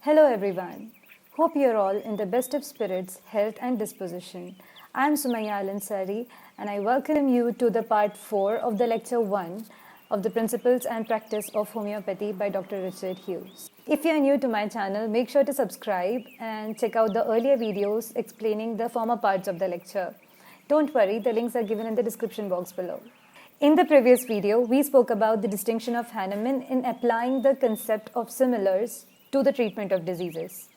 Hello everyone. Hope you're all in the best of spirits, health and disposition. I'm Sumaya Alansari and I welcome you to the part 4 of the lecture 1 of the Principles and Practice of Homeopathy by Dr. Richard Hughes. If you're new to my channel, make sure to subscribe and check out the earlier videos explaining the former parts of the lecture. Don't worry, the links are given in the description box below. In the previous video, we spoke about the distinction of Hahnemann in applying the concept of similars to the treatment of diseases.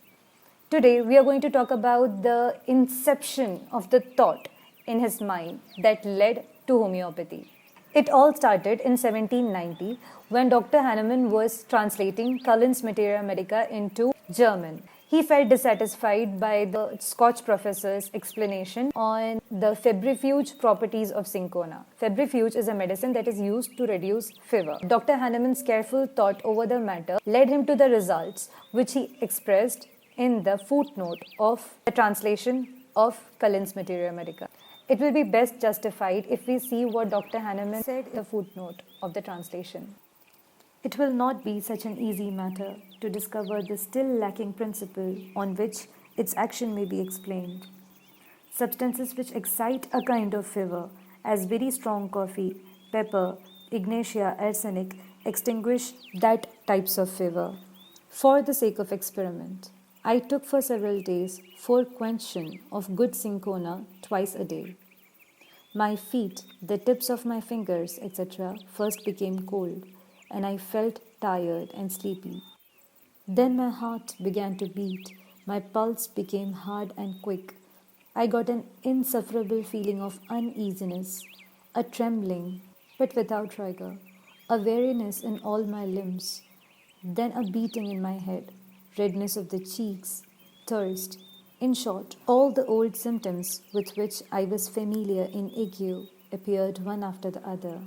Today, we are going to talk about the inception of the thought in his mind that led to homeopathy. It all started in 1790 when Dr. Hahnemann was translating Cullen's Materia Medica into German. He felt dissatisfied by the Scotch professor's explanation on the febrifuge properties of cinchona. Febrifuge is a medicine that is used to reduce fever. Dr. Hahnemann's careful thought over the matter led him to the results which he expressed in the footnote of the translation of Cullen's Materia Medica. It will be best justified if we see what Dr. Hahnemann said in the footnote of the translation. It will not be such an easy matter to discover the still lacking principle on which its action may be explained. Substances which excite a kind of fever, as very strong coffee, pepper, ignatia, arsenic, extinguish that types of fever. For the sake of experiment, I took for several days 4 quention of good cinchona twice a day. My feet, the tips of my fingers, etc., first became cold, and I felt tired and sleepy. Then my heart began to beat, my pulse became hard and quick. I got an insufferable feeling of uneasiness, a trembling, but without rigor, a weariness in all my limbs, then a beating in my head, redness of the cheeks, thirst. In short, all the old symptoms with which I was familiar in ague appeared one after the other.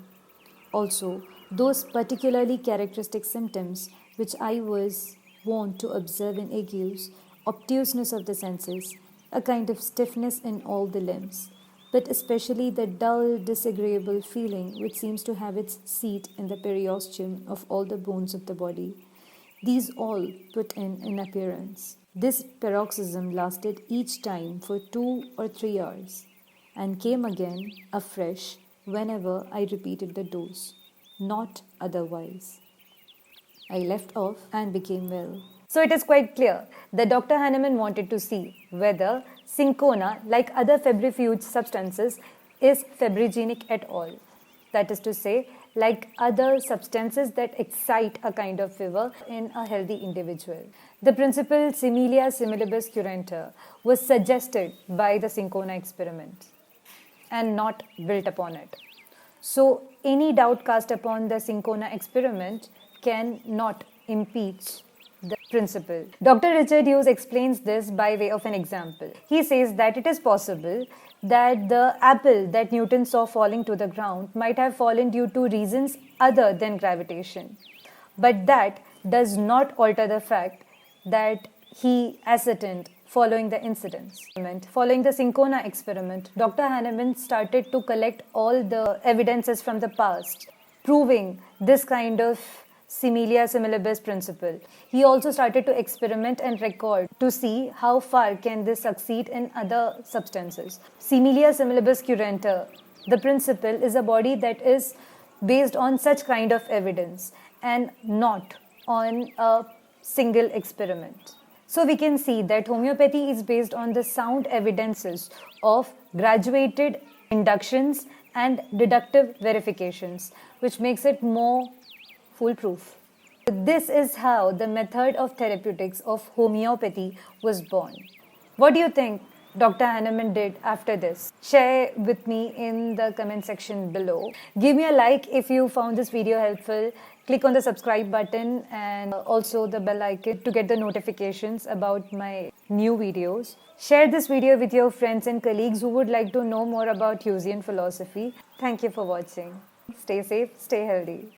Also, those particularly characteristic symptoms which I was wont to observe in agues, obtuseness of the senses, a kind of stiffness in all the limbs, but especially the dull, disagreeable feeling which seems to have its seat in the periosteum of all the bones of the body. These all put in appearance. This paroxysm lasted each time for 2 or 3 hours, and came again afresh whenever I repeated the dose, not otherwise. I left off and became well. So it is quite clear that Dr. Hahnemann wanted to see whether cinchona, like other febrifuge substances, is febrigenic at all. That is to say, like other substances that excite a kind of fever in a healthy individual. The principle similia similibus curenta was suggested by the cinchona experiment and not built upon it. So any doubt cast upon the cinchona experiment can not impeach the principle. Dr. Richard Hughes explains this by way of an example. He says that it is possible that the apple that Newton saw falling to the ground might have fallen due to reasons other than gravitation. But that does not alter the fact that he ascertained following the incidents. Following the cinchona experiment, Dr. Hahnemann started to collect all the evidences from the past, proving this kind of similia similibus principle. He also started to experiment and record to see how far can this succeed in other substances. Similia similibus curenta, the principle is a body that is based on such kind of evidence and not on a single experiment. So we can see that homeopathy is based on the sound evidences of graduated inductions and deductive verifications, which makes it more foolproof. This is how the method of therapeutics of homeopathy was born. What do you think Dr. Hahnemann did after this? Share with me in the comment section below. Give me a like if you found this video helpful. Click on the subscribe button and also the bell icon to get the notifications about my new videos. Share this video with your friends and colleagues who would like to know more about Hughesian philosophy. Thank you for watching. Stay safe, stay healthy.